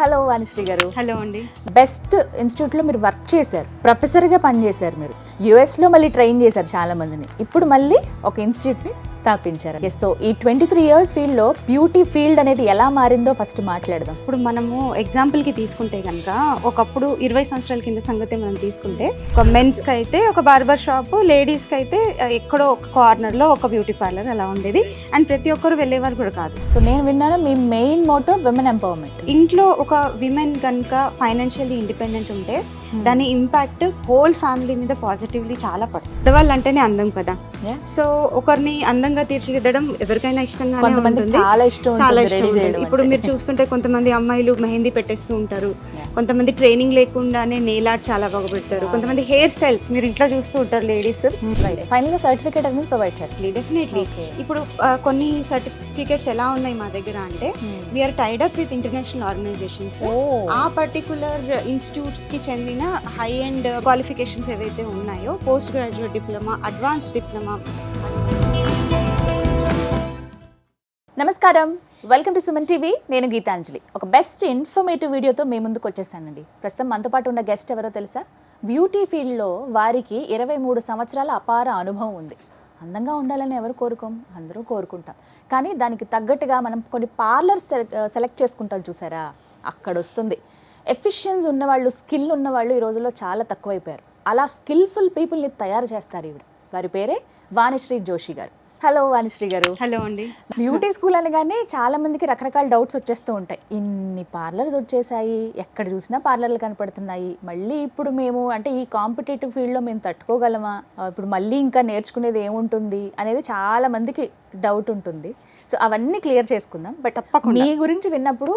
Hello Vanisri గారు. Hello అండి. Best ఇన్స్టిట్యూట్లో మీరు వర్క్ చేశారు, ప్రొఫెసర్గా పనిచేశారు. మీరు యుఎస్లో మళ్ళీ ట్రైన్ చేశారు చాలా మందిని. ఇప్పుడు మళ్ళీ ఒక ఇన్స్టిట్యూట్ని స్థాపించారు. సో ఈ 23 years ఫీల్డ్లో బ్యూటీ ఫీల్డ్ అనేది ఎలా మారిందో ఫస్ట్ మాట్లాడదాం. ఇప్పుడు మనము ఎగ్జాంపుల్కి తీసుకుంటే కనుక ఒకప్పుడు 20 సంవత్సరాల కింద సంగతి మనం తీసుకుంటే ఒక మెన్స్కి అయితే ఒక బార్బర్ షాప్, లేడీస్కి అయితే ఎక్కడో ఒక కార్నర్లో ఒక బ్యూటీ పార్లర్ అలా ఉండేది. అండ్ ప్రతి ఒక్కరు వెళ్ళేవారు కూడా కాదు. సో నేను విన్నాను మీ మెయిన్ మోటో విమెన్ ఎంపవర్మెంట్. ఇంట్లో ఒక విమెన్ కనుక ఫైనాన్షియల్లీ ఇండిపెండెంట్ ఉంటే దాని ఇంపాక్ట్ హోల్ ఫ్యామిలీ మీద పాజిటివ్లీ చాలా పడుతుంది. ఆడవాళ్ళు అంటేనే అందం కదా. సో ఒకరిని అందంగా తీర్చిదిద్దడం ఎవరికైనా ఇష్టంగానే ఉంటుంది, చాలా ఇష్టం ఉంటుంది. ఇప్పుడు మీరు చూస్తుంటే కొంతమంది అమ్మాయిలు మెహందీ పెట్టేస్తూ ఉంటారు, కొంతమంది ట్రైనింగ్ లేకుండానే నెయిల్ ఆర్ట్ చాలా బాగా పెడతారు, కొంతమంది హెయిర్ స్టైల్స్ మీరు ఇంట్లో చూస్తూ ఉంటారు లేడీస్. ఫైనల్ సర్టిఫికేట్ అనేది ప్రొవైడ్ చేస్తుంది. డెఫినెట్లీ. ఇప్పుడు కొన్ని సర్టిఫికేట్స్ ఎలా ఉన్నాయి మా దగ్గర అంటే we are tied up with international organisations. ఆ పర్టికులర్ ఇన్స్టిట్యూట్స్ కి చెందిన హై అండ్ క్వాలిఫికేషన్స్ ఏవైతే ఉన్నాయో post graduate diploma, advance diploma. నమస్కారం, వెల్కమ్ టు సుమన్ టీవీ. నేను గీతాంజలి. ఒక బెస్ట్ ఇన్ఫర్మేటివ్ వీడియోతో మీ ముందుకు వచ్చేసానండి. ప్రస్తుతం మనతో పాటు ఉన్న గెస్ట్ ఎవరో తెలుసా? బ్యూటీ ఫీల్డ్లో వారికి 23 సంవత్సరాల అపార అనుభవం ఉంది. అందంగా ఉండాలని ఎవరు కోరుకోం, అందరూ కోరుకుంటాం. కానీ దానికి తగ్గట్టుగా మనం కొన్ని పార్లర్స్ సెలెక్ట్ చేసుకుంటాం చూసారా, అక్కడ వస్తుంది. ఎఫిషియన్స్ ఉన్నవాళ్ళు, స్కిల్ ఉన్నవాళ్ళు ఈ రోజుల్లో చాలా తక్కువైపోయారు. అలా స్కిల్ఫుల్ పీపుల్ని తయారు చేస్తారు ఈవిడ. వారి పేరే వాణిశ్రీ జోషి గారు. హలో వాణిశ్రీ గారు. హలో అండి. బ్యూటీ స్కూల్ అనగానే చాలా మందికి రకరకాల డౌట్స్ వచ్చేస్తూ ఉంటాయి. ఇన్ని పార్లర్స్ వచ్చేసాయి, ఎక్కడ చూసినా పార్లర్లు కనపడుతున్నాయి, మళ్ళీ ఇప్పుడు మేము అంటే ఈ కాంపిటేటివ్ ఫీల్డ్లో మేము తట్టుకోగలమా, ఇప్పుడు మళ్ళీ ఇంకా నేర్చుకునేది ఏముంటుంది అనేది చాలా మందికి డౌట్ ఉంటుంది. సో అవన్నీ క్లియర్ చేసుకుందాం. బట్ మీ గురించి విన్నప్పుడు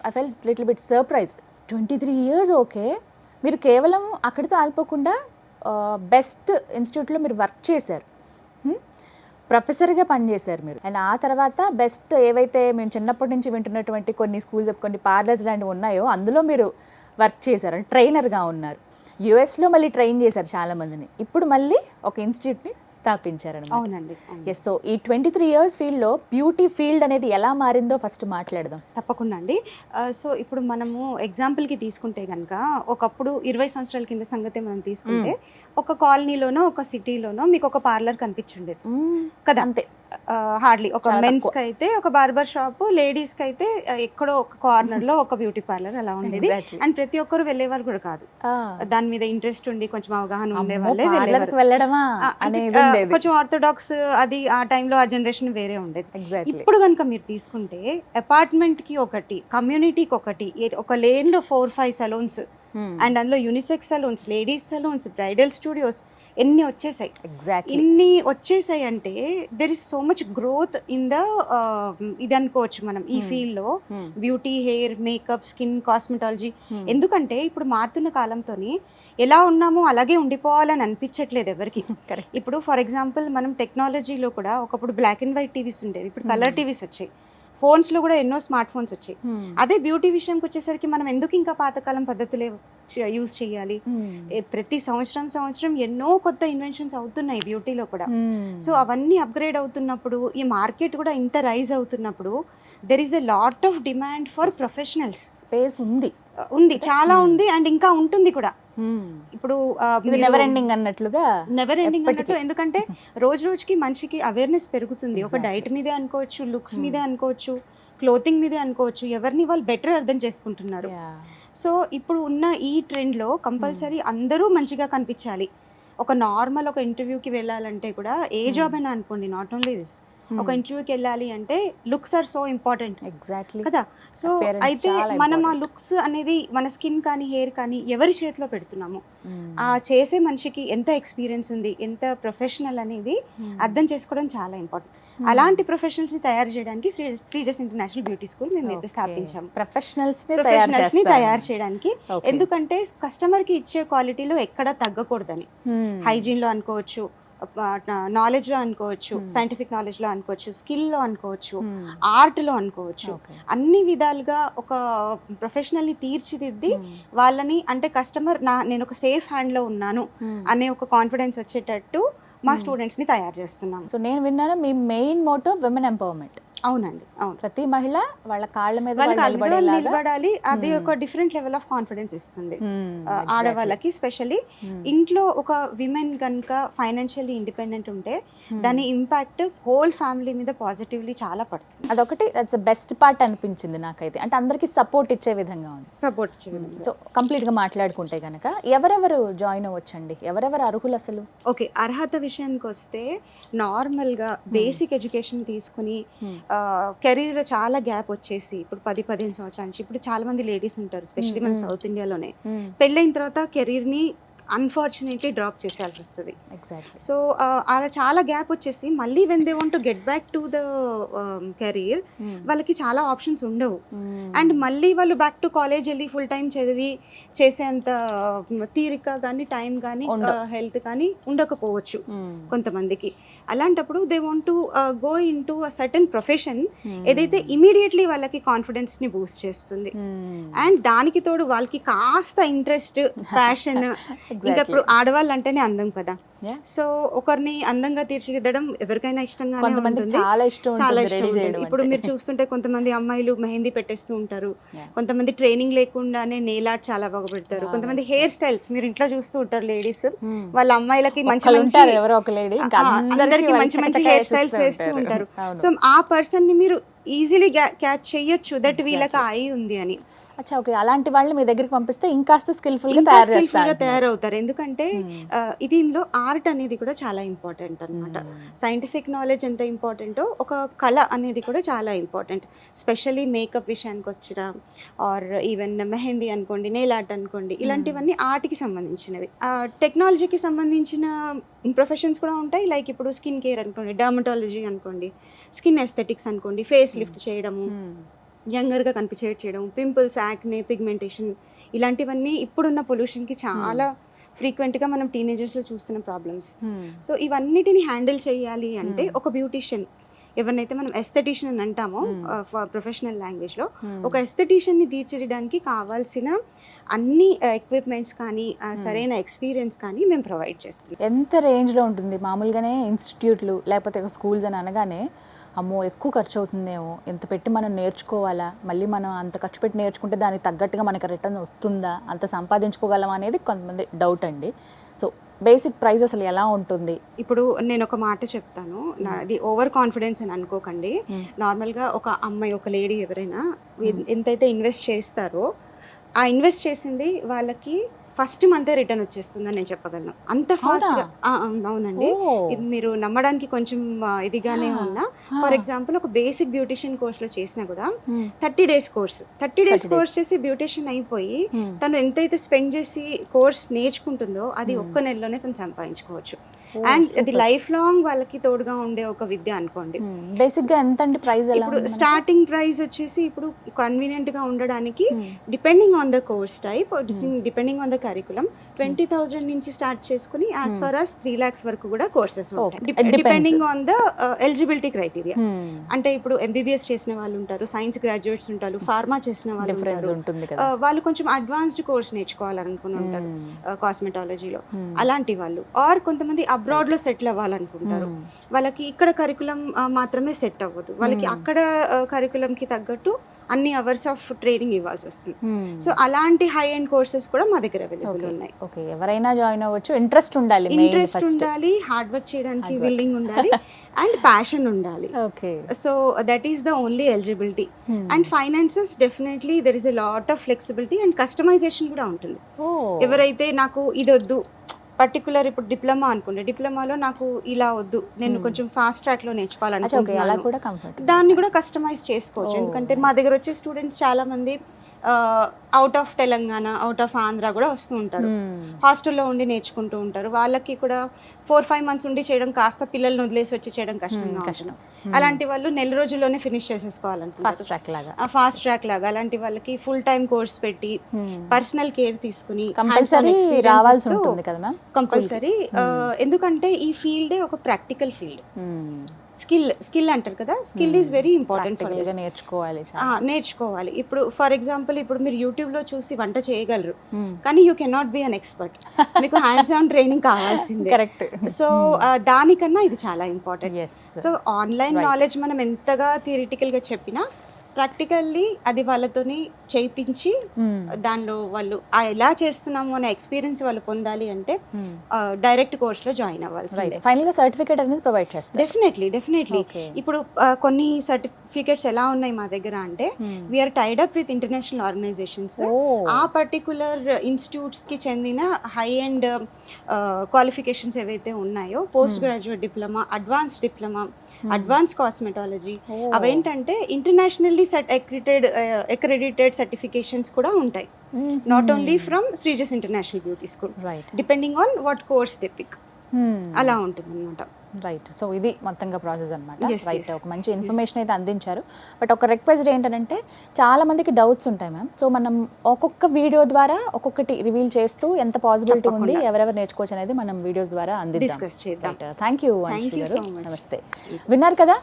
I felt little bit surprised. 23 years okay, మీరు కేవలం అక్కడితో ఆగిపోకుండా బెస్ట్ ఇన్స్టిట్యూట్లో మీరు వర్క్ చేశారు, ప్రొఫెసర్గా పనిచేశారు మీరు. అండ్ ఆ తర్వాత బెస్ట్ ఏవైతే మేము చిన్నప్పటి నుంచి వింటున్నటువంటి కొన్ని స్కూల్స్, కొన్ని పార్లర్స్ లాంటివి ఉన్నాయో అందులో మీరు వర్క్ చేశారు, ట్రైనర్గా ఉన్నారు. యుఎస్లో మళ్ళీ ట్రైన్ చేశారు చాలా మందిని. ఇప్పుడు మళ్ళీ ఒక ఇన్స్టిట్యూట్ని స్థాపించారనమాట. అవునండి. సో ఈ 23 years ఫీల్డ్లో బ్యూటీ ఫీల్డ్ అనేది ఎలా మారిందో ఫస్ట్ మాట్లాడదాం. తప్పకుండా అండి. సో ఇప్పుడు మనము ఎగ్జాంపుల్కి తీసుకుంటే కనుక ఒకప్పుడు 20 సంవత్సరాల కింద సంగతి మనం తీసుకుంటే ఒక కాలనీలోనో ఒక సిటీలోనో మీకు ఒక పార్లర్ కనిపించుండేది కదా. అంతే, హార్డ్లీ. ఒక మెన్స్కి అయితే ఒక బార్బర్ షాప్, లేడీస్కి అయితే ఎక్కడో ఒక కార్నర్లో ఒక బ్యూటీ పార్లర్ అలా ఉండేది. అండ్ ప్రతి ఒక్కరు వెళ్ళేవారు కూడా కాదు. దాని మీద ఇంట్రెస్ట్ ఉండి కొంచెం అవగాహన ఉండే వాళ్ళే వెళ్ళడమా, కొంచెం ఆర్థోడాక్స్. అది ఆ టైంలో ఆ జనరేషన్ వేరే ఉండేది. ఇప్పుడు కనుక మీరు తీసుకుంటే అపార్ట్మెంట్కి ఒకటి, కమ్యూనిటీకి ఒకటి, ఒక లేన్లో 4-5 సలూన్స్, అండ్ అందులో unisex saloons, ladies saloons, bridal studios ఎన్ని వచ్చేసాయి. ఇన్ని వచ్చేసాయి అంటే there is so much growth in the ఇది అనుకోవచ్చు మనం ఈ ఫీల్డ్లో. Beauty, hair, makeup, skin, cosmetology. ఎందుకంటే ఇప్పుడు మారుతున్న కాలంతో ఎలా ఉన్నామో అలాగే ఉండిపోవాలని అనిపించట్లేదు ఎవరికి. ఇప్పుడు ఫర్ ఎగ్జాంపుల్ మనం టెక్నాలజీలో కూడా ఒకప్పుడు బ్లాక్ అండ్ వైట్ టీవీస్ ఉండేవి, ఇప్పుడు కలర్ టీవీస్ వచ్చాయి. ఫోన్స్లో కూడా ఎన్నో స్మార్ట్ ఫోన్స్ వచ్చాయి. అదే బ్యూటీ విషయంకి వచ్చేసరికి మనం ఎందుకు ఇంకా పాతకాలం పద్ధతులే యూజ్ చేయాలి? ప్రతి సంవత్సరం ఎన్నో కొత్త ఇన్వెన్షన్స్ అవుతున్నాయి బ్యూటీలో కూడా. సో అవన్నీ అప్గ్రేడ్ అవుతున్నప్పుడు, ఈ మార్కెట్ కూడా ఇంత రైజ్ అవుతున్నప్పుడు there is a lot of demand for professionals. Space ఉంది, చాలా ఉంది, అండ్ ఇంకా ఉంటుంది కూడా. ఇప్పుడు నెవర్ ఎండింగ్ అన్నట్లుగా, ఎందుకంటే రోజు రోజుకి మనిషికి అవేర్నెస్ పెరుగుతుంది. ఒక డైట్ మీదే అనుకోవచ్చు, లుక్స్ మీదే అనుకోవచ్చు, క్లోతింగ్ మీదే అనుకోవచ్చు. ఎవరిని వాళ్ళు బెటర్ అర్థం చేసుకుంటున్నారు. సో ఇప్పుడు ఉన్న ఈ ట్రెండ్లో కంపల్సరీ అందరూ మంచిగా కనిపించాలి. ఒక నార్మల్ ఒక ఇంటర్వ్యూకి వెళ్ళాలంటే కూడా ఏ జాబ్ అయినా అనుకోండి, నాట్ ఓన్లీ దిస్, ఒక ఇంటర్వ్యూకి వెళ్ళాలి అంటే looks are so important. Exactly కదా. సో అయితే మనం ఆ లుక్స్ అనేది మన స్కిన్ కానీ హెయిర్ కానీ ఎవరి చేతిలో పెడుతున్నాము, ఆ చేసే మనిషికి ఎంత ఎక్స్పీరియన్స్ ఉంది, ఎంత ప్రొఫెషనల్ అనేది అర్థం చేసుకోవడం చాలా ఇంపార్టెంట్. అలాంటి ప్రొఫెషనల్స్ ని తయారు చేయడానికి శ్రీజస్ ఇంటర్నేషనల్ బ్యూటీ స్కూల్ మేము అయితే స్థాపించాము. ప్రొఫెషనల్స్ ని తయారు చేయడానికి. ఎందుకంటే కస్టమర్ కి ఇచ్చే క్వాలిటీలో ఎక్కడ తగ్గకూడదని. హైజీన్ లో అనుకోవచ్చు, నాలెడ్జ్లో అనుకోవచ్చు, సైంటిఫిక్ నాలెడ్జ్లో అనుకోవచ్చు, స్కిల్లో అనుకోవచ్చు, ఆర్ట్లో అనుకోవచ్చు. అన్ని విధాలుగా ఒక ప్రొఫెషనల్ని తీర్చిదిద్ది వాళ్ళని, అంటే కస్టమర్ నేను ఒక సేఫ్ హ్యాండ్లో ఉన్నాను అనే ఒక కాన్ఫిడెన్స్ వచ్చేటట్టు మా స్టూడెంట్స్ని తయారు చేస్తున్నాం. సో నేను విన్నాను మీ మెయిన్ మోటో విమెన్ ఎంపవర్మెంట్. అవునండి, అవును. ప్రతి మహిళ వాళ్ళ కాళ్ళ మీద వాళ్ళకి వాళ్ళు అల్లుడు నిలబడేలాగా. నిలబడాలి. అది ఒక డిఫరెంట్ లెవెల్ ఆఫ్ కాన్ఫిడెన్స్ ఇస్తుంది exactly. ఆడవాళ్ళకి. స్పెషల్లీ ఇంట్లో ఒక విమెన్ కనుక ఫైనాన్షియల్లీ ఇండిపెండెంట్ ఉంటే దాని ఇంపాక్ట్ హోల్ ఫ్యామిలీ మీద పాజిటివ్లీ చాలా పడుతుంది. అదొకటి దట్స్ బెస్ట్ పార్ట్ అనిపించింది నాకైతే. అంటే అందరికీ సపోర్ట్ ఇచ్చే విధంగా ఉంది. సపోర్ట్ సో కంప్లీట్గా మాట్లాడుకుంటే కనుక ఎవరెవరు జాయిన్ అవ్వచ్చండి, ఎవరెవరు అర్హులు అసలు? ఓకే, అర్హత విషయానికి వస్తే నార్మల్గా బేసిక్ ఎడ్యుకేషన్ తీసుకుని కెరీర్లో చాలా గ్యాప్ వచ్చేసి ఇప్పుడు 10-15 సంవత్సరాల నుంచి ఇప్పుడు చాలా మంది లేడీస్ ఉంటారు, స్పెషల్లీ మన సౌత్ ఇండియాలోనే పెళ్ళైన తర్వాత కెరీర్ని అన్ఫార్చునేట్లీ డ్రాప్ చేసేయాల్సి వస్తుంది. ఎగ్జాక్ట్లీ. సో అలా చాలా గ్యాప్ వచ్చేసి మళ్ళీ when they want to get back to the career వాళ్ళకి చాలా ఆప్షన్స్ ఉండవు. అండ్ మళ్ళీ వాళ్ళు బ్యాక్ టు కాలేజ్ వెళ్ళి ఫుల్ టైం చదివి చేసేంత తీరిక కానీ టైం కానీ హెల్త్ కానీ ఉండకపోవచ్చు కొంతమందికి. అలాంటప్పుడు they want to go in to a certain profession ఏదైతే ఇమీడియట్లీ వాళ్ళకి కాన్ఫిడెన్స్ని బూస్ట్ చేస్తుంది. అండ్ దానికి తోడు వాళ్ళకి కాస్త ఇంట్రెస్ట్, ప్యాషన్. ఇంకా ఇప్పుడు ఆడవాళ్ళు అంటేనే అందం కదా, సో ఒకరిని అందంగా తీర్చిదిద్దడం ఎవరికైనా ఇష్టంగానే ఉంటుంది, చాలా ఇష్టం ఉంటుంది. ఇప్పుడు మీరు చూస్తుంటే కొంతమంది అమ్మాయిలు మెహందీ పెట్టేస్తూ ఉంటారు, కొంతమంది ట్రైనింగ్ లేకుండానే నెయిల్ ఆర్ట్ చాలా బాగా పెడతారు, కొంతమంది హెయిర్ స్టైల్స్ మీరు ఇంట్లో చూస్తూ ఉంటారు లేడీస్ వాళ్ళ అమ్మాయిలకి మంచి అందరికి మంచి మంచి హెయిర్ స్టైల్స్ వేస్తూ ఉంటారు. సో ఆ పర్సన్ ని మీరు ఈజీలీ క్యాచ్ చేయొచ్చు దట్ వీళ్ళకి ఐ ఉంది అని. అచ్చా, ఓకే. అలాంటి వాళ్ళని మీ దగ్గరికి పంపిస్తే ఇంకాస్త స్కిల్ఫుల్ గా తయారవుతారు. ఎందుకంటే దీనిలో ఆర్ట్ అనేది కూడా చాలా ఇంపార్టెంట్ అన్నమాట. సైంటిఫిక్ నాలెడ్జ్ ఎంత ఇంపార్టెంటో ఒక కళ అనేది కూడా చాలా ఇంపార్టెంట్. స్పెషల్లీ మేకప్ విషయానికి వచ్చిన ఆర్ ఈవెన్ మెహందీ అనుకోండి, నెయిల్ ఆర్ట్ అనుకోండి, ఇలాంటివన్నీ ఆర్ట్కి సంబంధించినవి. టెక్నాలజీకి సంబంధించిన ప్రొఫెషన్స్ కూడా ఉంటాయి. లైక్ ఇప్పుడు స్కిన్ కేర్ అనుకోండి, డర్మటాలజీ అనుకోండి, స్కిన్ ఎస్థెటిక్స్ అనుకోండి, ఫేస్ లిఫ్ట్ చేయడము, యంగర్గా కనిపించేట్ చేయడం, పింపుల్స్, యాక్నే, పిగ్మెంటేషన్, ఇలాంటివన్నీ ఇప్పుడున్న పొల్యూషన్కి చాలా ఫ్రీక్వెంట్గా మనం టీనేజర్స్లో చూస్తున్న ప్రాబ్లమ్స్. సో ఇవన్నిటిని హ్యాండిల్ చేయాలి అంటే ఒక బ్యూటిషియన్, ఎవరినైతే మనం ఎస్థెటిషియన్ అని అంటామో ప్రొఫెషనల్ లాంగ్వేజ్లో, ఒక ఎస్థెటిషియన్ని తీర్చిదిద్దడానికి కావాల్సిన అన్ని ఎక్విప్మెంట్స్ కానీ సరైన ఎక్స్పీరియన్స్ కానీ మేము ప్రొవైడ్ చేస్తాం. ఎంత రేంజ్లో ఉంటుంది? మామూలుగానే ఇన్స్టిట్యూట్లు లేకపోతే స్కూల్స్ అని అనగానే అమ్మో ఎక్కువ ఖర్చు అవుతుందేమో, ఎంత పెట్టి మనం నేర్చుకోవాలా, మళ్ళీ మనం అంత ఖర్చు పెట్టి నేర్చుకుంటే దానికి తగ్గట్టుగా మనకి రిటర్న్ వస్తుందా, అంత సంపాదించుకోగలమా అనేది కొంతమంది డౌట్ అండి. సో బేసిక్ ప్రైస్ అసలు ఎలా ఉంటుంది? ఇప్పుడు నేను ఒక మాట చెప్తాను, నాది ఓవర్ కాన్ఫిడెన్స్ అని అనుకోకండి. నార్మల్గా ఒక అమ్మాయి, ఒక లేడీ ఎవరైనా ఎంతైతే ఇన్వెస్ట్ చేస్తారో ఆ ఇన్వెస్ట్ చేసింది వాళ్ళకి ఫస్ట్ మంతే రిటర్న్ వచ్చేస్తుందని నేను చెప్పగలను. అంత ఫాస్ట్గా. అవునండి, ఇది మీరు నమ్మడానికి కొంచెం ఇదిగానే ఉన్నా. ఫర్ ఎగ్జాంపుల్ ఒక బేసిక్ బ్యూటిషియన్ కోర్స్లో చేసినా కూడా 30 days కోర్స్ చేసి బ్యూటిషియన్ అయిపోయి తను ఎంతైతే స్పెండ్ చేసి కోర్స్ నేర్చుకుంటుందో అది ఒక్క నెలలోనే తను సంపాదించుకోవచ్చు. అండ్ అది లైఫ్ లాంగ్ వాళ్ళకి తోడుగా ఉండే ఒక విద్య అనుకోండి. బేసిక్గా ఎంత అండి ప్రైస్? ఇప్పుడు స్టార్టింగ్ ప్రైస్ వచ్చేసి ఇప్పుడు కన్వీనియంట్గా ఉండడానికి depending on the course type, depending on the curriculum 20,000 నుంచి స్టార్ట్ చేసుకుని యాజ్ ఫార్ as 3 lakhs వరకు కూడా కోర్సెస్ ఉంటాయి, depending on the eligibility criteria. అంటే ఇప్పుడు MBBS చేసిన వాళ్ళు ఉంటారు, సైన్స్ గ్రాడ్యుయేట్స్ ఉంటారు, ఫార్మా చేసిన వాళ్ళు ఉంటారు, వాళ్ళు కొంచెం అడ్వాన్స్డ్ కోర్స్ నేర్చుకోవాలనుకుని ఉంటారు కాస్మెటాలజీలో, అలాంటి వాళ్ళు. ఆర్ కొంతమంది అబ్రాడ్లో సెటిల్ అవ్వాలనుకుంటారు, వాళ్ళకి ఇక్కడ కరికులం మాత్రమే సెట్ అవ్వదు, వాళ్ళకి అక్కడ కరికులంకి తగ్గట్టు అన్ని అవర్స్ ఆఫ్ ట్రైనింగ్ ఇవ్వాల్సి వస్తుంది. సో అలాంటి హై ఎండ్ కోర్సెస్ కూడా మా దగ్గర అవైలబుల్ ఉన్నాయి. ఓకే, ఎవరైనా జాయిన్ అవ్వచ్చు. ఇంట్రెస్ట్ ఉండాలి, హార్డ్ వర్క్ చేయడానికి విల్లింగ్ ఉండాలి అండ్ ప్యాషన్ ఉండాలి. Okay, so that is the only eligibility. And finances definitely there is a lot of flexibility and customisation కూడా ఉంటుంది. ఎవరైతే నాకు ఇది వద్దు, పర్టికులర్ ఇప్పుడు డిప్లొమా అనుకోండి, డిప్లొమాలో నాకు ఇలా వద్దు, నేను కొంచెం ఫాస్ట్ ట్రాక్లో నేర్చుకోవాలనుకుంటున్నాను, దాన్ని కూడా కస్టమైజ్ చేసుకోవచ్చు. ఎందుకంటే మా దగ్గర వచ్చే స్టూడెంట్స్ చాలా మంది out of Telangana, out of Andhra కూడా వస్తూ ఉంటారు, హాస్టల్లో ఉండి నేర్చుకుంటూ ఉంటారు. వాళ్ళకి కూడా 4-5 months ఉండి చేయడం కాస్త పిల్లల్ని వదిలేసి వచ్చి చేయడం కష్టం. అలాంటి వాళ్ళు నెల రోజుల్లోనే ఫినిష్ చేసేసుకోవాలనుకుంటారు, ఫాస్ట్ ట్రాక్ లాగా. అలాంటి వాళ్ళకి ఫుల్ టైం కోర్స్ పెట్టి పర్సనల్ కేర్ తీసుకుని కంపల్సరీ. ఎందుకంటే ఈ ఫీల్డే ఒక ప్రాక్టికల్ ఫీల్డ్. స్కిల్ అంటారు కదా, skill is very important for ప్రాక్టికల్గా నేర్చుకోవాలి చాలా. నేర్చుకోవాలి. ఇప్పుడు ఫర్ ఎగ్జాంపుల్ ఇప్పుడు మీరు యూట్యూబ్లో చూసి వంట చేయగలరు, కానీ you can not be an expert. మీకు హ్యాండ్స్ ఆన్ ట్రైనింగ్ కావాల్సిందే. కరెక్ట్. సో దానికన్నా ఇది చాలా important. Yes. So online knowledge మనం ఎంతగా థియరిటికల్గా చెప్పినా ప్రాక్టికల్లీ అది వాళ్ళతోని చేయించి దానిలో వాళ్ళు ఎలా చేస్తున్నాము అనే ఎక్స్పీరియన్స్ వాళ్ళు పొందాలి అంటే డైరెక్ట్ కోర్స్లో జాయిన్ అవ్వాల్సిందే. ఫైనల్గా సర్టిఫికేట్ అనేది ప్రొవైడ్ చేస్తారు. డెఫినెట్లీ. Okay. ఇప్పుడు కొన్ని సర్టిఫికేట్స్ ఎలా ఉన్నాయి మా దగ్గర అంటే we are tied up with international organisations. ఆ పర్టికులర్ ఇన్స్టిట్యూట్స్కి చెందిన హై అండ్ క్వాలిఫికేషన్స్ ఏవైతే ఉన్నాయో, post graduate diploma, advanced diploma, advance cosmetology, అవేంటంటే ఇంటర్నేషనల్లీ అక్రెడిటెడ్ సర్టిఫికేషన్స్ కూడా ఉంటాయి. Not only from Sreeja's international beauty school, depending on what course they pick, అలా ఉంటుంది అనమాట. రైట్. సో ఇది మొత్తంగా ప్రాసెస్ అనమాట. Yes, right. yes. ఒక మంచి ఇన్ఫర్మేషన్ అయితే అందించారు. బట్ ఒక రిక్వెస్ట్ ఏంటంటే చాలా మందికి డౌట్స్ ఉంటాయి మ్యామ్. సో మనం ఒక్కొక్క వీడియో ద్వారా ఒక్కొక్కటి రివీల్ చేస్తూ ఎంత పాసిబిలిటీ ఉంది, ఎవరెవరు నేర్చుకోవచ్చు అనేది మనం వీడియోస్ ద్వారా అందిద్దాం. Discuss చేద్దాం. Thank you Thank you so much. నమస్తే. విన్నారు కదా,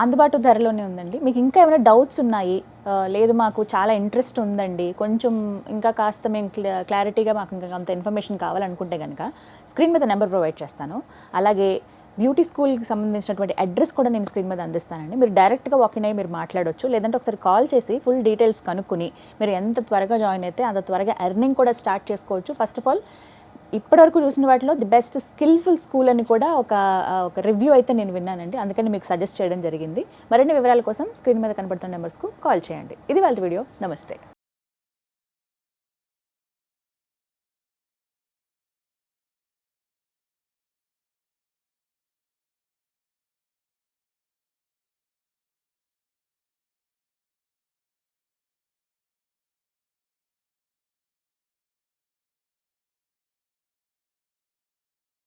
అందుబాటు ధరలోనే ఉందండి. మీకు ఇంకా ఏమైనా డౌట్స్ ఉన్నాయి, లేదు మాకు చాలా ఇంట్రెస్ట్ ఉందండి, కొంచెం ఇంకా కాస్త మేము క్లారిటీగా మాకు ఇంకా కొంత ఇన్ఫర్మేషన్ కావాలనుకుంటే కనుక స్క్రీన్ మీద నెంబర్ ప్రొవైడ్ చేస్తాను. అలాగే బ్యూటీ స్కూల్కి సంబంధించినటువంటి అడ్రస్ కూడా నేను స్క్రీన్ మీద అందిస్తానండి. మీరు డైరెక్ట్గా వాకిన్ అయ్యి మీరు మాట్లాడొచ్చు, లేదంటే ఒకసారి కాల్ చేసి ఫుల్ డీటెయిల్స్ కనుక్కుని మీరు ఎంత త్వరగా జాయిన్ అయితే అంత త్వరగా ఎర్నింగ్ కూడా స్టార్ట్ చేసుకోవచ్చు. ఫస్ట్ ఆఫ్ ఆల్ ఇప్పటివరకు చూసిన వాటిలో ది బెస్ట్ స్కిల్ఫుల్ స్కూల్ అని కూడా ఒక రివ్యూ అయితే నేను విన్నానండి. అందుకని మీకు సజెస్ట్ చేయడం జరిగింది. మరిన్ని వివరాల కోసం స్క్రీన్ మీద కనపడుతున్న నెంబర్స్కు కాల్ చేయండి. ఇది వాళ్ళ వీడియో. నమస్తే.